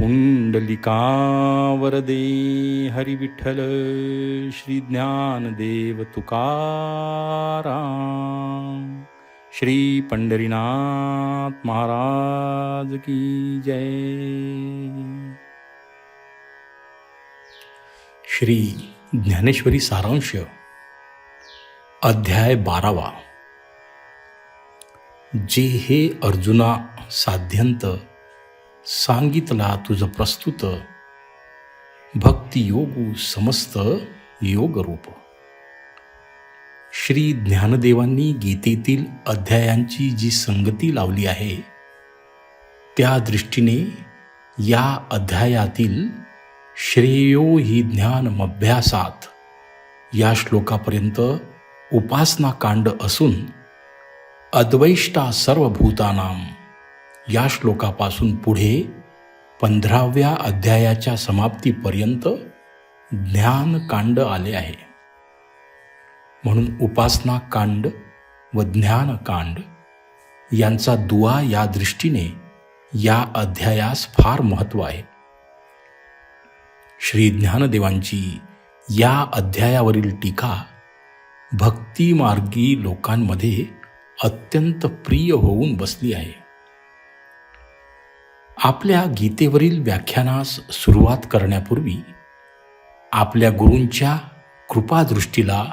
पुंडलिकावरदे हरी विठ्ठल श्री ज्ञानदेव तुकाराम. श्री पंढरीनाथ महाराज की जय. श्री ज्ञानेश्वरी सारांश अध्याय 12. जे हे अर्जुना साध्यंत सांगितला तुझ प्रस्तुत, भक्ती योगू समस्त योग रूप. श्री ज्ञानदेवांनी गीतेतील अध्यायांची जी संगती लावली आहे त्या दृष्टीने या अध्यायातील श्रेयो हि ज्ञानमभ्यासात या श्लोकापर्यंत उपासना कांड असून अद्वैष्टा सर्वभूतानां या श्लोकापासून पुढे 15व्या अध्यायाच्या समाप्तीपर्यंत ज्ञानकांड आले आहे. म्हणून उपासना कांड व ज्ञानकांड यांचा दुवा या दृष्टीने या अध्यायास फार महत्त्व आहे. श्री ज्ञानदेवांची या अध्यायावरील टीका भक्तिमार्गी लोकांमध्ये अत्यंत प्रिय होऊन बसली आहे. आपल्या गीतेवरील व्याख्यानास सुरुवात करण्यापूर्वी आपल्या गुरूंच्या कृपादृष्टीला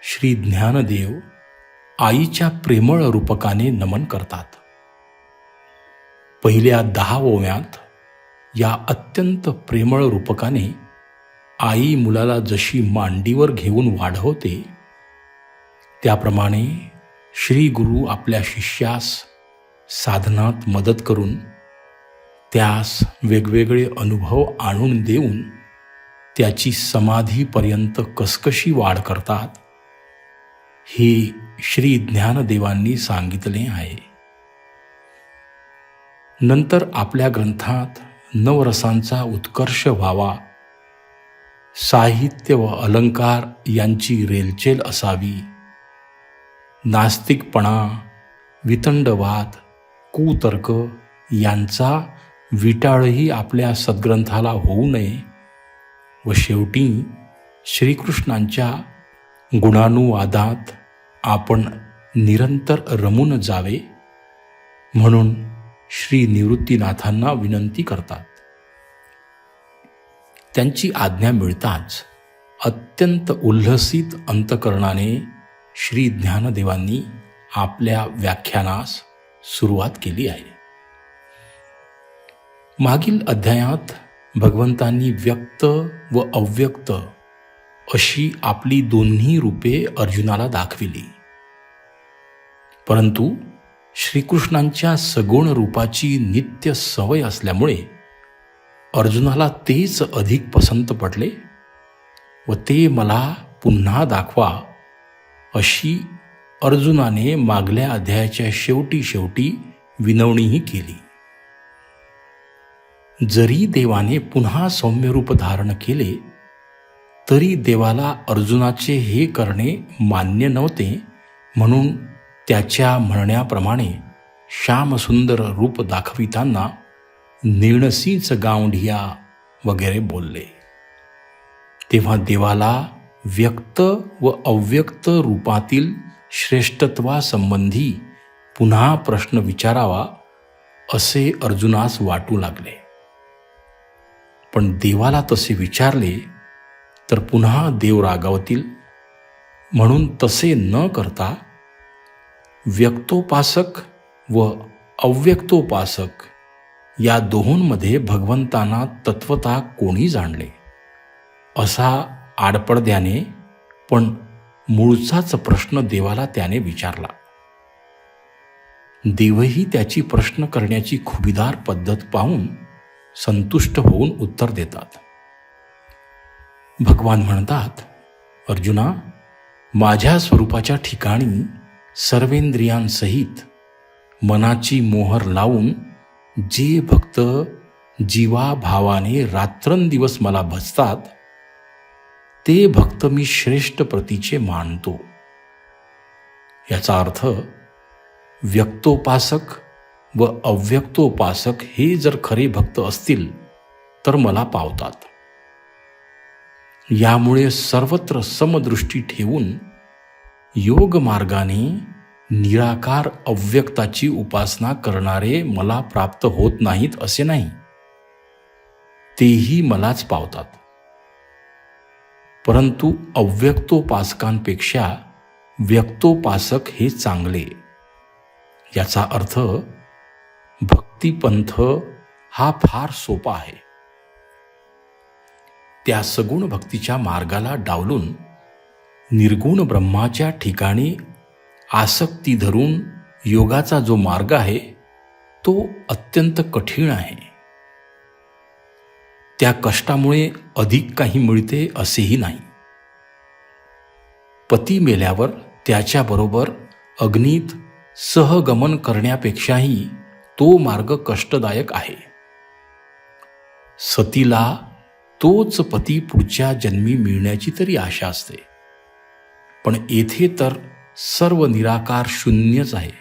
श्री ज्ञानदेव आईच्या प्रेमळ रूपकाने नमन करतात. पहिल्या 10 ओव्यात या अत्यंत प्रेमळ रूपकाने आई मुलाला जशी मांडीवर घेऊन वाढवते त्याप्रमाणे श्री गुरु आपल्या शिष्यास साधनात मदत करून त्यास वेगवेगळे अनुभव आणून देऊन त्याची समाधीपर्यंत कसकशी वाढ करतात हे श्री ज्ञानदेवांनी सांगितले आहे. नंतर आपल्या ग्रंथात नवरसांचा उत्कर्ष व्हावा, साहित्य व अलंकार यांची रेलचेल असावी, नास्तिकपणा, वितंडवाद, कुतर्क यांचा विटाळही आपल्या सद्ग्रंथाला होऊ नये व शेवटी श्रीकृष्णांच्या गुणानुवादात आपण निरंतर रमून जावे म्हणून श्री निवृत्तीनाथांना विनंती करतात. त्यांची आज्ञा मिळताच अत्यंत उल्हसित अंतकरणाने श्री ज्ञानदेवांनी आपल्या व्याख्यानास सुरुवात केली आहे. मागील अध्यायात भगवंतांनी व्यक्त व अव्यक्त अशी आपली दोन्ही रूपे अर्जुनाला दाखविली. परंतु श्रीकृष्णांच्या सगुण रूपाची नित्य सवय असल्यामुळे अर्जुनाला तेच अधिक पसंत पडले व ते मला पुन्हा दाखवा अशी अर्जुनाने मागल्या अध्यायाच्या शेवटी विनवणीही केली. जरी देवाने पुन्हा सौम्यरूप धारण केले तरी देवाला अर्जुनाचे हे करणे मान्य नव्हते म्हणून त्याच्या म्हणण्याप्रमाणे श्यामसुंदर रूप दाखविताना नेणसीच गावंढिया वगैरे बोलले. तेव्हा देवाला व्यक्त व अव्यक्त रूपातील श्रेष्ठत्वासंबंधी पुन्हा प्रश्न विचारावा असे अर्जुनास वाटू लागले. पण देवाला तसे विचारले तर पुन्हा देव रागावतील म्हणून तसे न करता व्यक्तोपासक व अव्यक्तोपासक या दोहोंमध्ये भगवंतांना तत्वता कोणी जाणले असा आडपडद्याने पण मूळचाच प्रश्न देवाला त्याने विचारला. देवही त्याची प्रश्न करण्याची खुबीदार पद्धत पाहून संतुष्ट होऊन उत्तर देतात. भगवान म्हणतात, अर्जुना, माझ्या स्वरूपाच्या ठिकाणी सर्वेंद्रियांसहित मनाची मोहर लावून जे भक्त जीवाभावाने रात्रंदिवस मला भजतात ते भक्त मी श्रेष्ठ प्रतीचे मानतो. याचा अर्थ व्यक्तोपासक व अव्यक्तोपासक हे जर खरे भक्त असतील तर मला पावतात. यामुळे सर्वत्र समदृष्टी ठेवून योग मार्गाने निराकार अव्यक्ताची उपासना करणारे मला प्राप्त होत नाहीत असे नाही, तेही मलाच पावतात. परंतु अव्यक्तोपासकांपेक्षा व्यक्तोपासक हे चांगले. याचा अर्थ भक्तिपंथ हा फार सोपा आहे. त्या सगुण भक्तीच्या मार्गाला डावलून निर्गुण ब्रह्माच्या ठिकाणी आसक्ती धरून योगाचा जो मार्ग आहे तो अत्यंत कठीण आहे. त्या कष्टामुळे अधिक काही मिळते असेही नाही. पती मेल्यावर त्याच्याबरोबर अग्नीत सहगमन करण्यापेक्षाही तो मार्ग कष्टदायक आहे. सतीला तोच पती पुढच्या जन्मी मिळण्याची तरी आशा असते, पण येथे तर सर्व निराकार शून्यच आहे.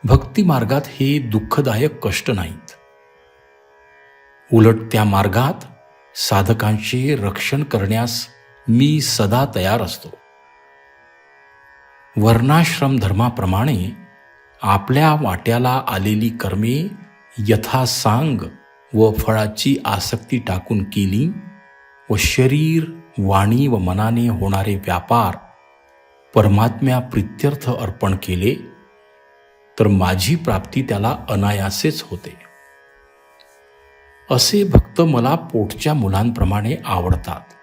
भक्ती मार्गात हे दुःखदायक कष्ट नाहीत. उलट त्या मार्गात साधकांचे रक्षण करण्यास मी सदा तयार असतो. वर्णाश्रम धर्माप्रमाणे आपल्या वाट्याला आलेली कर्मे यथासांग व फळाची आसक्ती टाकून केली व शरीर, वाणी व मनाने होणारे व्यापार परमात्म्या प्रित्यर्थ अर्पण केले तर माझी प्राप्ती त्याला अनायासेच होते. असे भक्त मला पोटच्या मुलांप्रमाणे आवडतात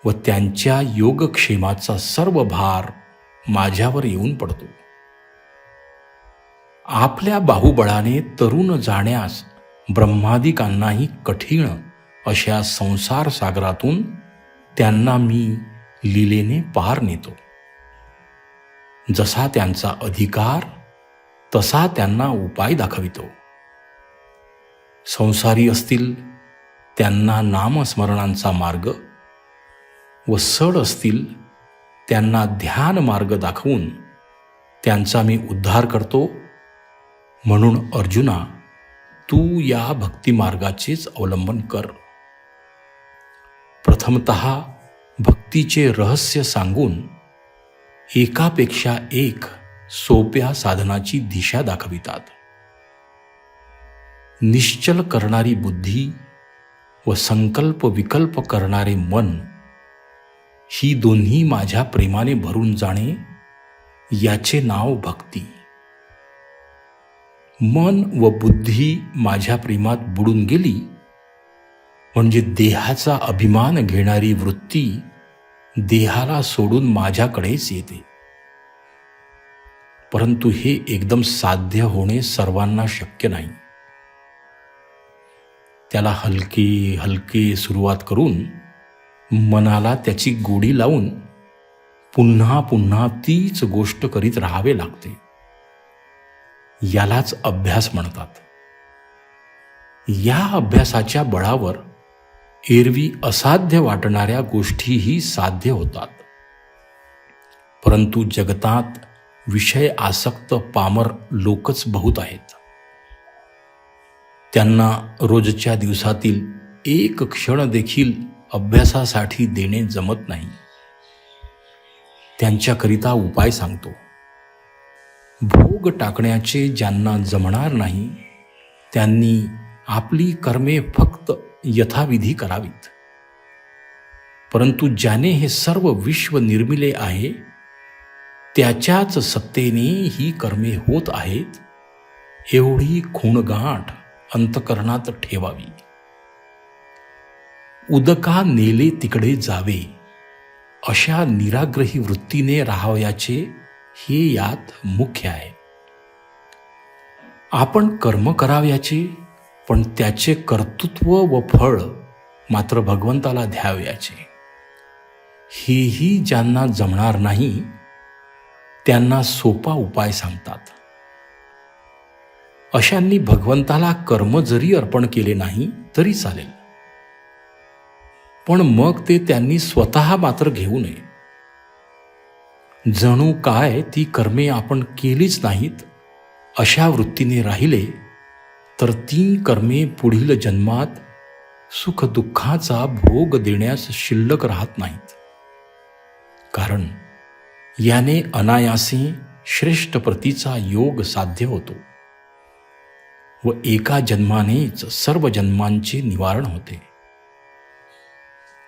व त्यांच्या योगक्षेमाचा सर्व भार माझ्यावर येऊन पडतो. आपल्या बाहुबळाने तरुण जाण्यास ब्रह्मादिकांनाही कठीण अशा संसार सागरातून त्यांना मी लीलेने पार नेतो. जसा त्यांचा अधिकार तसा त्यांना उपाय दाखवितो. संसारी असतील त्यांना नामस्मरणांचा मार्ग व सड असतील त्यांना ध्यान मार्ग दाखवून त्यांचा मी उद्धार करतो. म्हणून अर्जुना, तू या भक्तिमार्गाचेच अवलंबन कर. प्रथमतः भक्तीचे रहस्य सांगून एकापेक्षा एक सोप्या साधनाची दिशा दाखवितात. निश्चल करणारी बुद्धी व संकल्प विकल्प करणारे मन ही दोन्ही माझ्या प्रेमाने भरून जाणे याचे नाव भक्ती. मन व बुद्धी माझ्या प्रेमात बुडून गेली म्हणजे देहाचा अभिमान घेणारी वृत्ती देहाला सोडून माझ्याकडेच येते. परंतु हे एकदम साध्य होणे सर्वांना शक्य नाही. त्याला हलके हलके सुरुवात करून मनाला त्याची गोडी लावून पुन्हा पुन्हा तीच गोष्ट करीत राहावे लागते. यालाच अभ्यास म्हणतात. या अभ्यासाच्या बळावर एरवी असाध्य वाटणाऱ्या गोष्टीही साध्य होतात. परंतु जगतात विषय आसक्त पामर लोकच बहुत आहेत. त्यांना रोजच्या दिवसातील एक क्षण देखील अभ्यासासाठी देणे जमत नाही. त्यांच्याकरिता उपाय सांगतो. भोग टाकण्याचे ज्यांना जमणार नाही त्यांनी आपली कर्मे फक्त यथाविधी करावीत. परंतु ज्याने हे सर्व विश्व निर्मिले आहे त्याच्याच सत्तेने ही कर्मे होत आहेत एवढी खूणगाठ अंतकरणात ठेवावी. उदका नेले तिकडे जावे अशा निराग्रही वृत्तीने राहावयाचे हे यात मुख्य आहे. आपण कर्म करावयाचे पण त्याचे कर्तृत्व व फळ मात्र भगवंताला द्यावयाचे. हेही ज्यांना जमणार नाही त्यांना सोपा उपाय सांगतात. अशांनी भगवंताला कर्म जरी अर्पण केले नाही तरी चालेल, पण मग ते त्यांनी स्वतः मात्र घेऊ नये. जणू काय ती कर्मे आपण केलीच नाहीत अशा वृत्तीने राहिले तर ती कर्मे पुढील जन्मात सुख दुःखाचा भोग देण्यास शिल्लक राहत नाहीत. कारण याने अनायासे श्रेष्ठ प्रतीचा योग साध्य होतो व एका जन्मानेच सर्व जन्मांचे निवारण होते.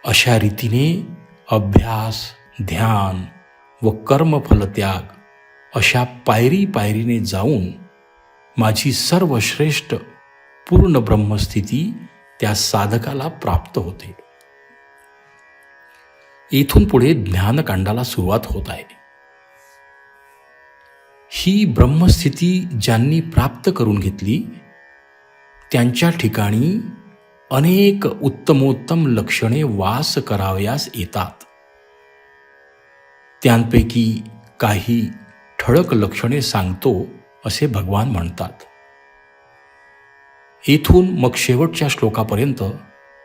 अशा रीतीने अभ्यास, ध्यान व कर्मफलत्याग अशा पायरी पायरीने जाऊन माझी सर्वश्रेष्ठ पूर्ण ब्रह्मस्थिती त्या साधकाला प्राप्त होते. येथून पुढे ज्ञानकांडाला सुरुवात होत आहे. ही ब्रह्मस्थिती ज्यांनी प्राप्त करून घेतली त्यांच्या ठिकाणी अनेक उत्तमोत्तम लक्षणे वास करावयास येतात. त्यांपैकी काही ठळक लक्षणे सांगतो असे भगवान म्हणतात. येथून मग शेवटच्या श्लोकापर्यंत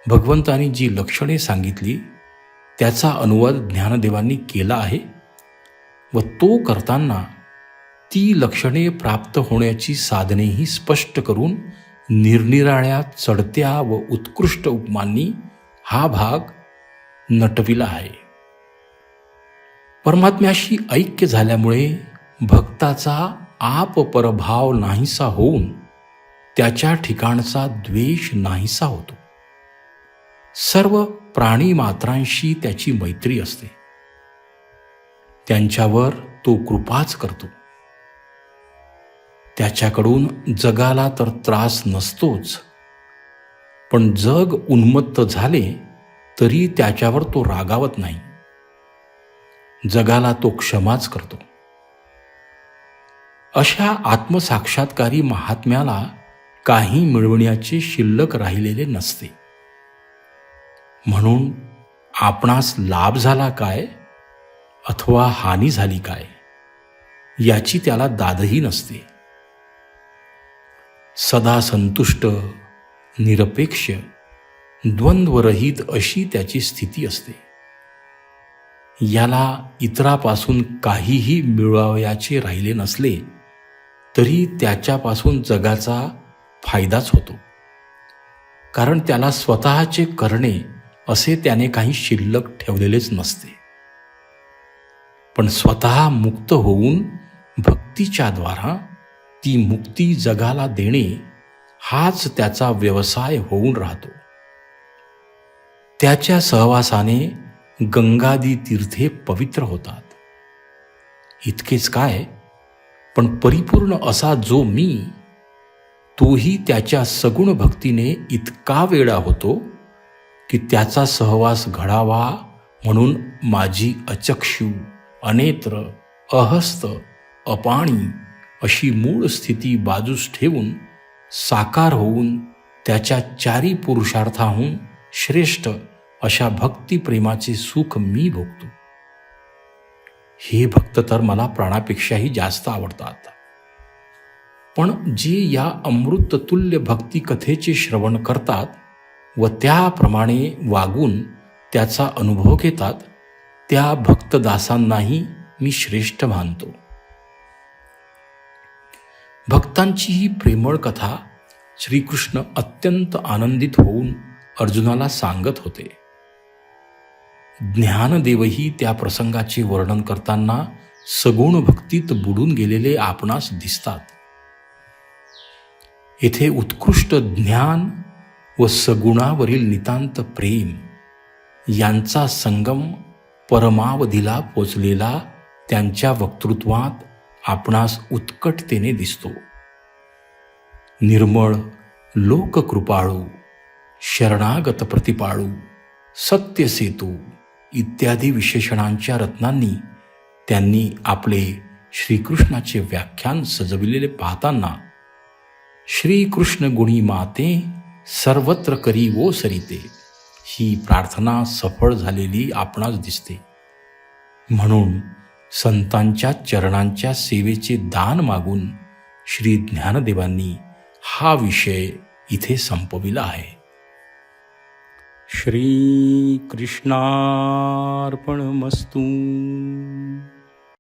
भगवंतांनी जी लक्षणे सांगितली त्याचा अनुवाद ज्ञानदेवांनी केला आहे व तो करताना ती लक्षणे प्राप्त होण्याची साधनेही स्पष्ट करून निरनिराळ्या चढत्या व उत्कृष्ट उपमांनी हा भाग नटविला आहे. परमात्म्याशी ऐक्य झाल्यामुळे भक्ताचा आपपरभाव नाहीसा होऊन त्याच्या ठिकाणचा द्वेष नाहीसा होतो. सर्व प्राणीमात्रांशी त्याची मैत्री असते. त्यांच्यावर तो कृपाच करतो. त्याच्याकडून जगाला तर त्रास नसतोच, पण जग उन्मत्त झाले तरी त्याच्यावर तो रागावत नाही. जगाला तो क्षमाच करतो. अशा आत्मसाक्षात्कारी महात्म्याला काही मिळवण्याचे शिल्लक राहिलेले नसते. म्हणून आपणास लाभ झाला काय अथवा हानी झाली काय याची त्याला दादही नसते. सदा संतुष्ट, निरपेक्ष, द्वंद्वरहित अशी त्याची स्थिती असते. याला इतरापासून काहीही मिळवावयाचे राहिले नसले तरी त्याच्यापासून जगाचा फायदाच होतो. कारण त्याला स्वतःचे करणे असे त्याने काही शिल्लक ठेवलेलेच नसते. पण स्वतः मुक्त होऊन भक्तीच्या द्वारा ती मुक्ती जगाला देणे हाच त्याचा व्यवसाय होऊन राहतो. त्याच्या सहवासाने गंगादी तीर्थे पवित्र होतात. इतकेच काय, पण परिपूर्ण असा जो मी तोही त्याच्या सगुण भक्तीने इतका वेडा होतो की त्याचा सहवास घडावा म्हणून माझी अचक्षु, अनेत्र, अहस्त, अपाणी अशी मूळ स्थिती बाजूस ठेवून साकार होऊन त्याच्या चारी पुरुषार्थाहून श्रेष्ठ अशा भक्तिप्रेमाचे सुख मी भोगतो. हे भक्त तर मला प्राणापेक्षाही जास्त आवडतात. पण जे या अमृततुल्य भक्ती कथेचे श्रवण करतात व त्याप्रमाणे वागून त्याचा अनुभव घेतात त्या भक्तदासांनाही मी श्रेष्ठ मानतो. भक्तांची ही प्रेमळ कथा श्रीकृष्ण अत्यंत आनंदित होऊन अर्जुनाला सांगत होते. ज्ञानदेवही त्या प्रसंगाचे वर्णन करताना सगुण भक्तीत बुडून गेलेले आपणास दिसतात. येथे उत्कृष्ट ज्ञान व सगुणावरील नितांत प्रेम यांचा संगम परमावधीला पोचलेला त्यांच्या वक्तृत्वात आपणास उत्कटतेने दिसतो. निर्मळ, लोककृपाळू, शरणागत प्रतिपाळू, सत्यसेतू इत्यादी विशेषणांच्या रत्नांनी त्यांनी आपले श्रीकृष्णाचे व्याख्यान सजविलेले पाहताना श्रीकृष्ण गुणी माते सर्वत्र करी वो सरिते ही प्रार्थना सफळ झालेली आपणास दिसते. म्हणून संतांच्या चरणांच्या सेवेचे दान मागून श्री ज्ञानदेवांनी हा विषय इथे संपविला आहे. श्री कृष्णार्पणमस्तु.